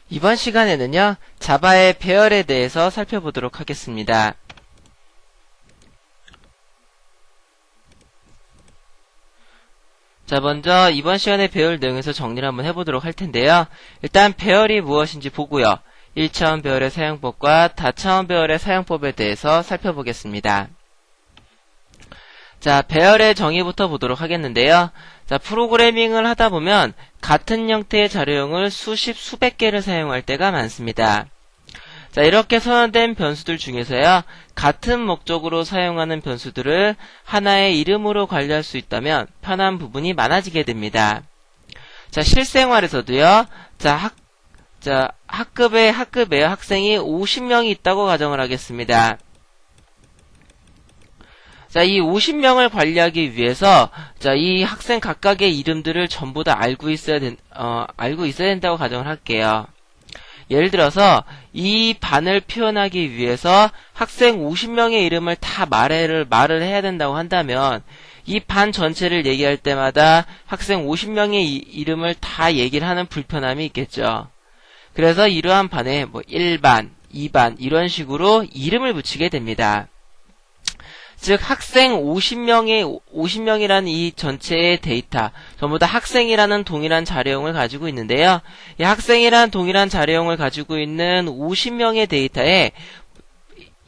이번 시간에는요, 자바의 배열에 대해서 살펴보도록 하겠습니다. 자, 먼저 이번 시간의 배열 내용에서 정리를 한번 해보도록 할 텐데요. 일단 배열이 무엇인지 보고요. 1차원 배열의 사용법과 다차원 배열의 사용법에 대해서 살펴보겠습니다. 자, 배열의 정의부터 보도록 하겠는데요. 자, 프로그래밍을 하다 보면 같은 형태의 자료형을 수십, 수백 개를 사용할 때가 많습니다. 자, 이렇게 선언된 변수들 중에서요, 같은 목적으로 사용하는 변수들을 하나의 이름으로 관리할 수 있다면 편한 부분이 많아지게 됩니다. 자, 실생활에서도요, 학급에 학생이 50명이 있다고 가정을 하겠습니다. 자, 이 50명을 관리하기 위해서, 자, 이 학생 각각의 이름들을 전부 다 알고 있어야 된다고 가정을 할게요. 예를 들어서, 이 반을 표현하기 위해서 학생 50명의 이름을 다 말을 해야 된다고 한다면, 이 반 전체를 얘기할 때마다 학생 50명의 이름을 다 얘기를 하는 불편함이 있겠죠. 그래서 이러한 반에 1반, 2반, 이런 식으로 이름을 붙이게 됩니다. 즉 학생 50명이라는 이 전체의 데이터 전부 다 학생이라는 동일한 자료형을 가지고 있는데요. 이 학생이라는 동일한 자료형을 가지고 있는 50명의 데이터에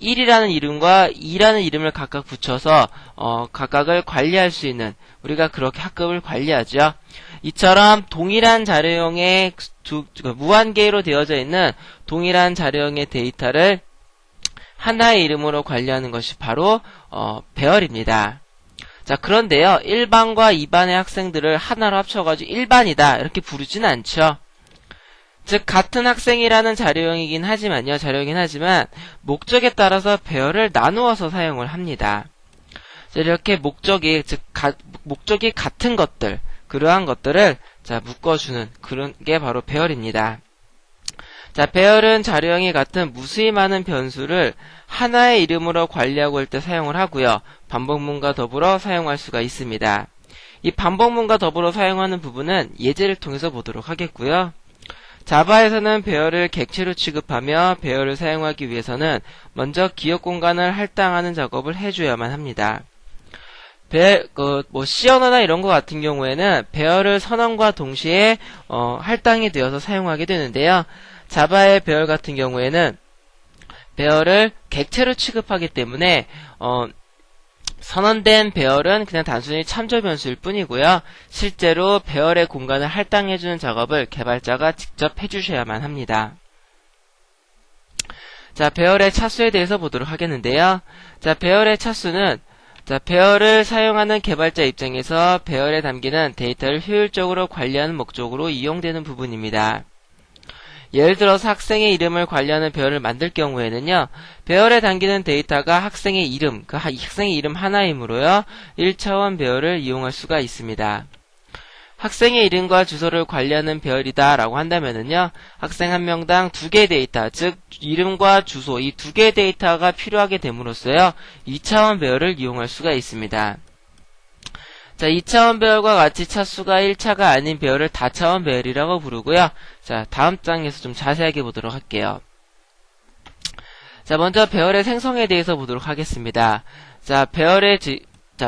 1이라는 이름과 2라는 이름을 각각 붙여서 각각을 관리할 수 있는, 우리가 그렇게 학급을 관리하죠. 이처럼 동일한 자료형의 무한개로 되어져 있는 동일한 자료형의 데이터를 하나의 이름으로 관리하는 것이 바로 배열입니다. 자, 그런데요, 1반과 2반의 학생들을 하나로 합쳐가지고 1반이다 이렇게 부르진 않죠. 즉 같은 학생이라는 자료형이긴 하지만 목적에 따라서 배열을 나누어서 사용을 합니다. 자, 이렇게 목적이 같은 것들, 그러한 것들을 묶어주는 그런 게 바로 배열입니다. 자, 배열은 자료형이 같은 무수히 많은 변수를 하나의 이름으로 관리하고 할 때 사용을 하고요. 반복문과 더불어 사용할 수가 있습니다. 이 반복문과 더불어 사용하는 부분은 예제를 통해서 보도록 하겠고요. 자바에서는 배열을 객체로 취급하며 배열을 사용하기 위해서는 먼저 기억 공간을 할당하는 작업을 해줘야만 합니다. C 언어나 이런 거 같은 경우에는 배열을 선언과 동시에 할당이 되어서 사용하게 되는데요. 자바의 배열 같은 경우에는 배열을 객체로 취급하기 때문에 선언된 배열은 그냥 단순히 참조 변수일 뿐이고요. 실제로 배열의 공간을 할당해주는 작업을 개발자가 직접 해주셔야만 합니다. 자, 배열의 차수에 대해서 보도록 하겠는데요. 자, 배열의 차수는 배열을 사용하는 개발자 입장에서 배열에 담기는 데이터를 효율적으로 관리하는 목적으로 이용되는 부분입니다. 예를 들어서 학생의 이름을 관리하는 배열을 만들 경우에는요, 배열에 담기는 데이터가 학생의 이름, 학생의 이름 하나이므로요, 1차원 배열을 이용할 수가 있습니다. 학생의 이름과 주소를 관리하는 배열이다 라고 한다면은요, 학생 한 명당 2개의 데이터, 즉 이름과 주소, 이 2개의 데이터가 필요하게 됨으로써요, 2차원 배열을 이용할 수가 있습니다. 자, 2차원 배열과 같이 차수가 1차가 아닌 배열을 다차원 배열이라고 부르고요. 자, 다음 장에서 좀 자세하게 보도록 할게요. 자, 먼저 배열의 생성에 대해서 보도록 하겠습니다. 자,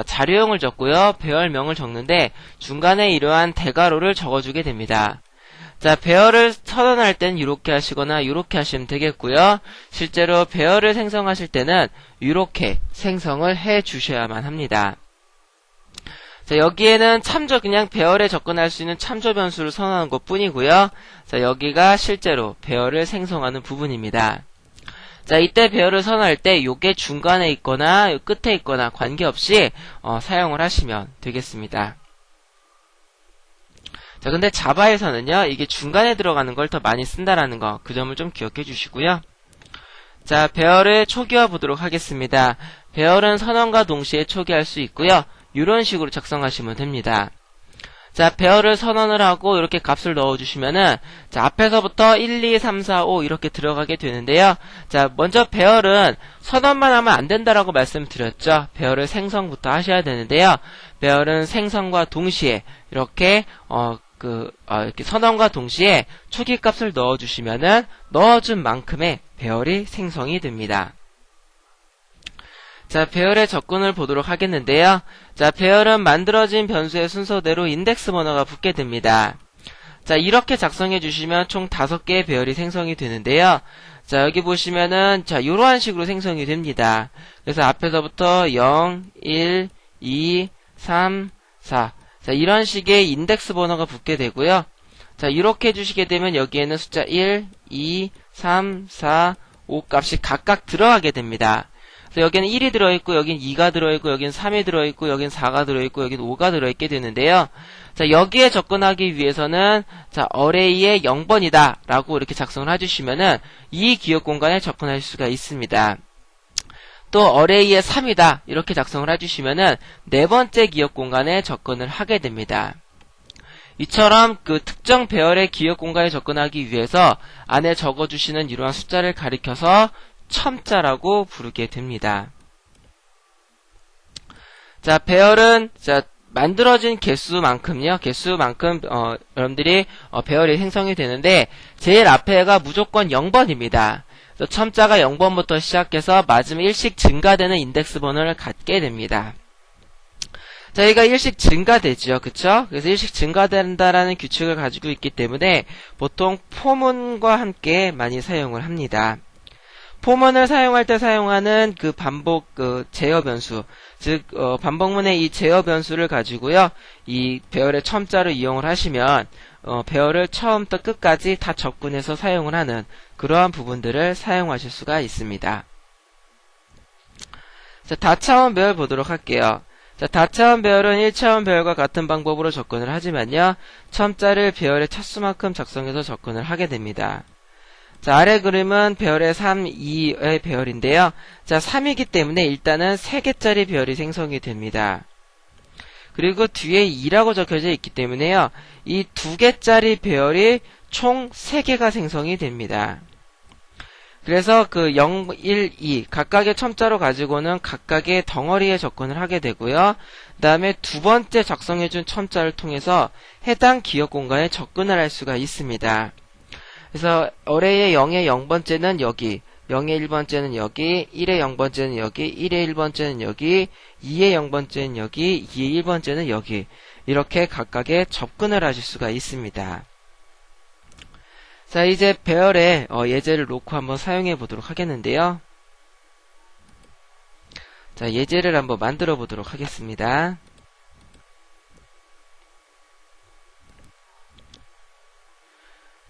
자료형을 적고요. 배열명을 적는데 중간에 이러한 대괄호를 적어주게 됩니다. 자, 배열을 선언할 땐 이렇게 하시거나 이렇게 하시면 되겠고요. 실제로 배열을 생성하실 때는 이렇게 생성을 해 주셔야만 합니다. 자, 여기에는 그냥 배열에 접근할 수 있는 참조 변수를 선언하는 것 뿐이고요. 자, 여기가 실제로 배열을 생성하는 부분입니다. 자, 이때 배열을 선언할 때 요게 중간에 있거나 끝에 있거나 관계없이 사용을 하시면 되겠습니다. 자, 근데 자바에서는요, 이게 중간에 들어가는 걸 더 많이 쓴다라는 거, 그 점을 좀 기억해 주시고요. 자, 배열을 초기화 보도록 하겠습니다. 배열은 선언과 동시에 초기화할 수 있고요. 이런 식으로 작성하시면 됩니다. 자, 배열을 선언을 하고 이렇게 값을 넣어주시면은, 자, 앞에서부터 1, 2, 3, 4, 5 이렇게 들어가게 되는데요. 자, 먼저 배열은 선언만 하면 안 된다라고 말씀드렸죠. 배열을 생성부터 하셔야 되는데요. 배열은 생성과 동시에 이렇게 이렇게 선언과 동시에 초기 값을 넣어주시면은 넣어준 만큼의 배열이 생성이 됩니다. 자, 배열의 접근을 보도록 하겠는데요. 자, 배열은 만들어진 변수의 순서대로 인덱스 번호가 붙게 됩니다. 자, 이렇게 작성해 주시면 총 5개의 배열이 생성이 되는데요. 자, 여기 보시면은, 자, 요러한 식으로 생성이 됩니다. 그래서 앞에서부터 0, 1, 2, 3, 4. 자, 이런 식의 인덱스 번호가 붙게 되고요. 자, 이렇게 해주시게 되면 여기에는 숫자 1, 2, 3, 4, 5 값이 각각 들어가게 됩니다. 그래서 여기는 1이 들어있고, 여긴 2가 들어있고, 여긴 3이 들어있고, 여긴 4가 들어있고, 여긴 5가 들어있게 되는데요. 자, 여기에 접근하기 위해서는, 자, 어레이의 0번이다. 라고 이렇게 작성을 해주시면은, 이 기억 공간에 접근할 수가 있습니다. 또, 어레이의 3이다. 이렇게 작성을 해주시면은, 네 번째 기억 공간에 접근을 하게 됩니다. 이처럼 그 특정 배열의 기억 공간에 접근하기 위해서 안에 적어주시는 이러한 숫자를 가리켜서 첨자라고 부르게 됩니다. 자, 배열은, 자, 만들어진 개수만큼요, 여러분들이, 배열이 생성이 되는데, 제일 앞에가 무조건 0번입니다. 첨자가 0번부터 시작해서 맞으면 1씩 증가되는 인덱스 번호를 갖게 됩니다. 자, 여기가 1씩 증가되죠. 그쵸? 그래서 1씩 증가된다라는 규칙을 가지고 있기 때문에 보통 포문과 함께 많이 사용을 합니다. 포문을 사용할 때 사용하는 그 반복 제어 변수, 즉 반복문의 이 제어 변수를 가지고요, 이 배열의 첨자를 이용을 하시면 배열을 처음부터 끝까지 다 접근해서 사용을 하는 그러한 부분들을 사용하실 수가 있습니다. 자, 다차원 배열 보도록 할게요. 자, 다차원 배열은 1차원 배열과 같은 방법으로 접근을 하지만요, 첨자를 배열의 차수만큼 작성해서 접근을 하게 됩니다. 자, 아래 그림은 배열의 3, 2의 배열인데요. 자, 3이기 때문에 일단은 3개짜리 배열이 생성이 됩니다. 그리고 뒤에 2라고 적혀져 있기 때문에요, 이 2개짜리 배열이 총 3개가 생성이 됩니다. 그래서 그 0, 1, 2 각각의 첨자로 가지고는 각각의 덩어리에 접근을 하게 되고요. 그 다음에 두 번째 작성해준 첨자를 통해서 해당 기억 공간에 접근을 할 수가 있습니다. 그래서 어레이의 0의 0번째는 여기, 0의 1번째는 여기, 1의 0번째는 여기, 1의 1번째는 여기, 2의 0번째는 여기, 2의 1번째는 여기, 이렇게 각각의 접근을 하실 수가 있습니다. 자, 이제 배열의 예제를 놓고 한번 사용해 보도록 하겠는데요. 자, 예제를 한번 만들어 보도록 하겠습니다.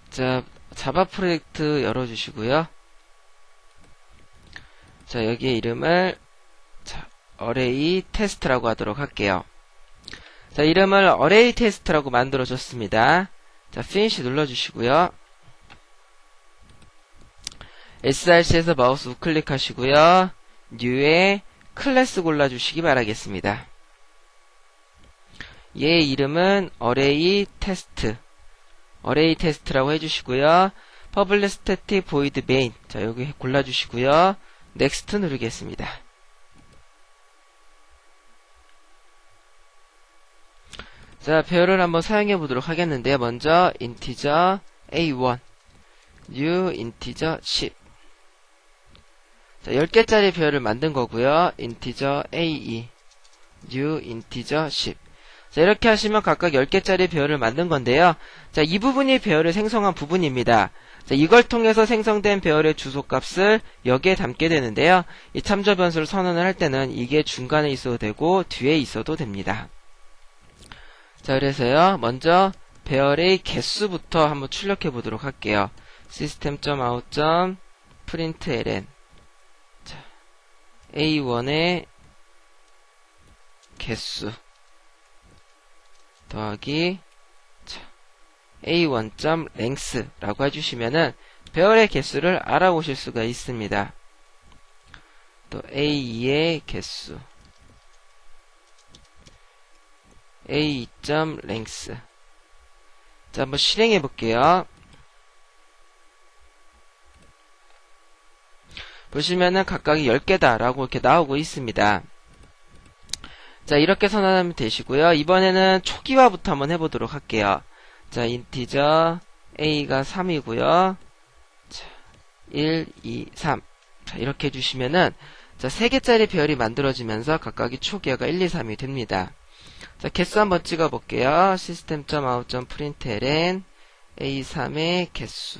자, 자바 프로젝트 열어주시고요. 자, 여기에 이름을 어레이 테스트라고 하도록 할게요. 자, 이름을 어레이 테스트라고 만들어줬습니다. 자, 피니시 눌러주시고요. src에서 마우스 우클릭 하시고요. 뉴에 클래스 골라주시기 바라겠습니다. 얘 이름은 어레이 테스트라고 해주시고요. public static void main. 자, 여기 골라주시고요. next 누르겠습니다. 자, 배열을 한번 사용해 보도록 하겠는데요. 먼저 integer a1 new integer 10. 자, 10개짜리 배열을 만든 거고요. integer a2 new integer 10. 자, 이렇게 하시면 각각 10개짜리 배열을 만든 건데요. 자, 이 부분이 배열을 생성한 부분입니다. 자, 이걸 통해서 생성된 배열의 주소값을 여기에 담게 되는데요. 이 참조 변수를 선언을 할 때는 이게 중간에 있어도 되고 뒤에 있어도 됩니다. 자, 그래서요, 먼저 배열의 개수부터 한번 출력해 보도록 할게요. system.out.println. 자, a1의 개수 더하기 a1.length라고 해주시면은 배열의 개수를 알아보실 수가 있습니다. 또 a2의 개수 a2.length. 자, 한번 실행해 볼게요. 보시면은 각각이 10개다 라고 이렇게 나오고 있습니다. 자, 이렇게 선언하면 되시고요. 이번에는 초기화부터 한번 해보도록 할게요. 자, 인티저 a가 3이고요. 자, 1, 2, 3. 자, 이렇게 해주시면은 자, 3개짜리 배열이 만들어지면서 각각이 초기화가 1, 2, 3이 됩니다. 자, 개수 한번 찍어볼게요. system.out.println a3의 개수.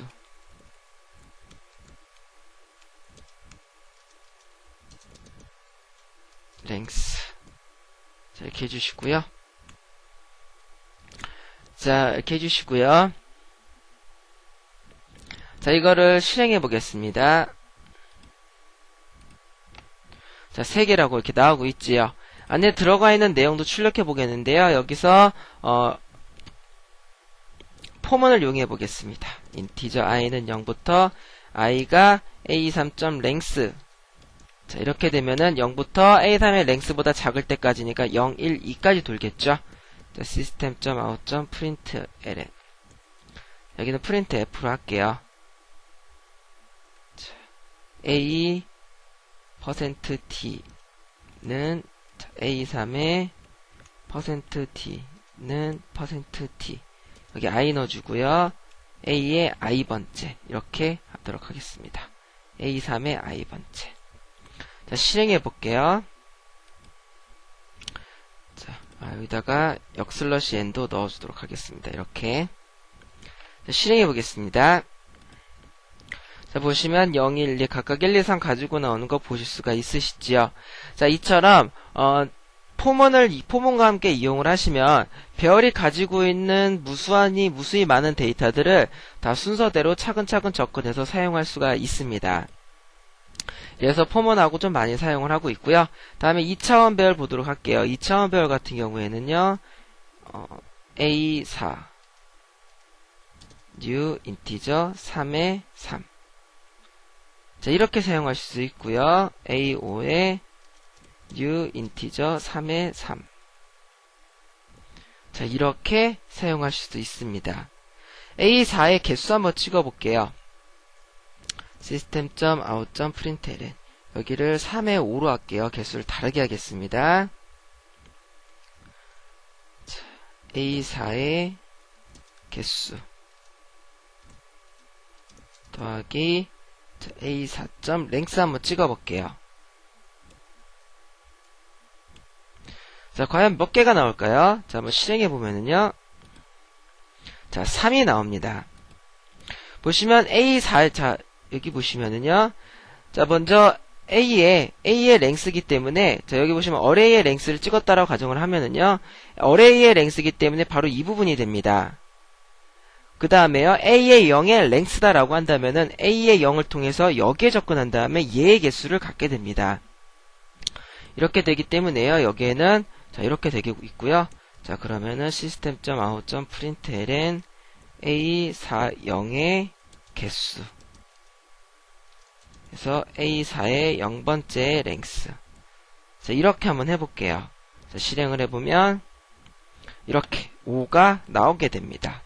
length. 자, 이렇게 해주시고요. 자, 이렇게 해주시고요. 자, 이거를 실행해 보겠습니다. 자, 3개라고 이렇게 나오고 있지요. 안에 들어가 있는 내용도 출력해 보겠는데요. 여기서 포먼을 이용해 보겠습니다. 인티저 i는 0부터 i가 a3.length. 자, 이렇게 되면은 0부터 a3의 length보다 작을 때까지니까 0, 1, 2까지 돌겠죠. 자, system.out.println. 여기는 printf로 할게요. 자, a %t는 a3의 %t는 %t. 여기 i 넣어주고요. a의 i번째. 이렇게 하도록 하겠습니다. a3의 i번째. 자, 실행해 볼게요. 자, 여기다가 역슬러시 n도 넣어주도록 하겠습니다. 이렇게. 자, 실행해 보겠습니다. 자, 보시면 0, 1, 2 각각 1, 2, 3 가지고 나오는 거 보실 수가 있으시지요. 자, 이처럼 포먼과 함께 이용을 하시면 배열이 가지고 있는 무수히 많은 데이터들을 다 순서대로 차근차근 접근해서 사용할 수가 있습니다. 그래서 포먼하고 좀 많이 사용을 하고 있고요. 다음에 2차원 배열 보도록 할게요. 2차원 배열 같은 경우에는요. A4 new integer 3의 3. 자, 이렇게 사용하실 수 있고요. A5에 new integer 3의 3. 자, 이렇게 사용하실 수 있습니다. A4의 개수 한번 찍어볼게요. system.out.println 여기를 3의 5로 할게요. 개수를 다르게 하겠습니다. 자, A4의 개수 더하기 A4.length 한번 찍어볼게요. 자, 과연 몇 개가 나올까요? 자, 한번 실행해보면은요. 자, 3이 나옵니다. 보시면 A4, 자, 여기 보시면은요. 자, 먼저 A의 length이기 때문에, 자, 여기 보시면 array의 length를 찍었다라고 가정을 하면은요. array의 length이기 때문에 바로 이 부분이 됩니다. 그 다음에요, A의 0의 length다라고 한다면은 A의 0을 통해서 여기에 접근한 다음에 얘의 개수를 갖게 됩니다. 이렇게 되기 때문에요, 여기에는, 자, 이렇게 되고 있고요. 자, 그러면은 system.out.println A40의 개수. 그래서 A4의 0번째 length. 자, 이렇게 한번 해볼게요. 자, 실행을 해보면, 이렇게 5가 나오게 됩니다.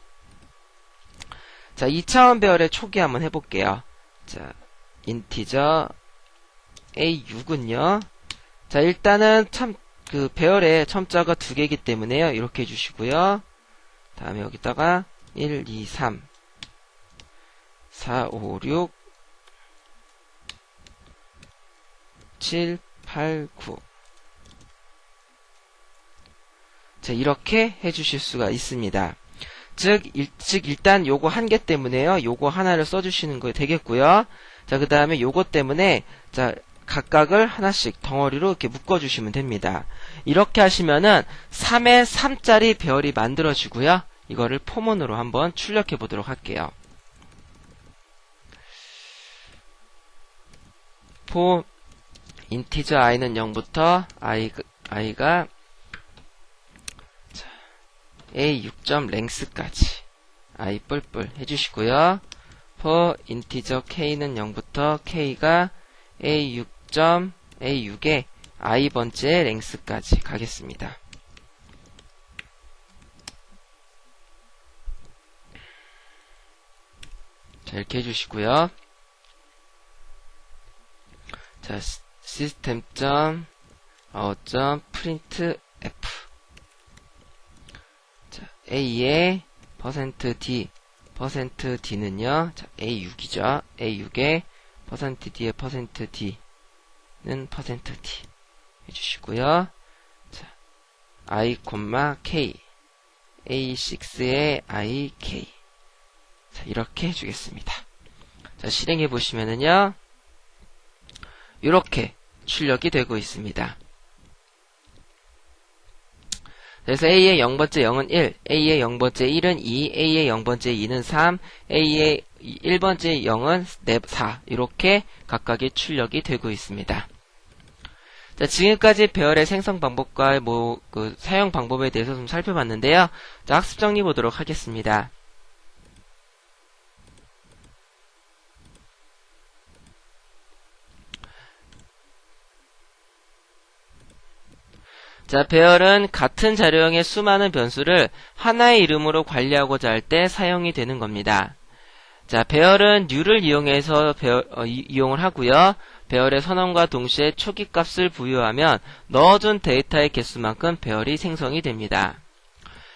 자, 2차원 배열의 초기 한번 해볼게요. 자, 인티저 A6은요. 자, 일단은 배열의 첨자가 2개이기 때문에요. 이렇게 해주시고요. 다음에 여기다가 1, 2, 3, 4, 5, 6, 7, 8, 9. 자, 이렇게 해주실 수가 있습니다. 즉 일단 요거 한 개 때문에요. 요거 하나를 써주시는 거 되겠고요. 자, 그 다음에 요거 때문에, 자, 각각을 하나씩 덩어리로 이렇게 묶어주시면 됩니다. 이렇게 하시면은 3의 3짜리 배열이 만들어지고요. 이거를 포먼으로 한번 출력해 보도록 할게요. 인티저 i는 0부터 i가 A6.length까지 i 뿔뿔 해주시고요. for 인티저 k는 0부터 k가 A6의 i번째 length까지 가겠습니다. 자, 이렇게 해주시고요. 자, system.out.printf 자, A의 %d, %d는요, 자, A6이죠. A6에 %d의 %d는 %d 해주시고요. 자, I, K, A6의 IK. 자, 이렇게 해주겠습니다. 자, 실행해 보시면은요, 이렇게 출력이 되고 있습니다. 그래서 A의 0번째 0은 1, A의 0번째 1은 2, A의 0번째 2는 3, A의 1번째 0은 4 이렇게 각각의 출력이 되고 있습니다. 자, 지금까지 배열의 생성 방법과 사용 방법에 대해서 좀 살펴봤는데요. 자, 학습 정리 보도록 하겠습니다. 자, 배열은 같은 자료형의 수많은 변수를 하나의 이름으로 관리하고자 할 때 사용이 되는 겁니다. 자, 배열은 new를 이용해서 이용을 하고요. 배열의 선언과 동시에 초기값을 부여하면 넣어준 데이터의 개수만큼 배열이 생성이 됩니다.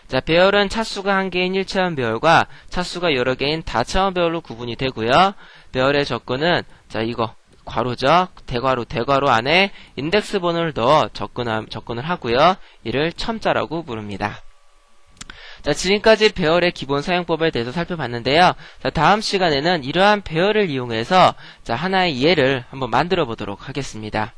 자, 배열은 차수가 한 개인 1차원 배열과 차수가 여러 개인 다차원 배열로 구분이 되고요. 배열의 접근은 자, 이거 괄호죠. 대괄호 안에 인덱스 번호를 넣어 접근을 하고요. 이를 첨자라고 부릅니다. 자, 지금까지 배열의 기본 사용법에 대해서 살펴봤는데요. 자, 다음 시간에는 이러한 배열을 이용해서 자, 하나의 예를 한번 만들어 보도록 하겠습니다.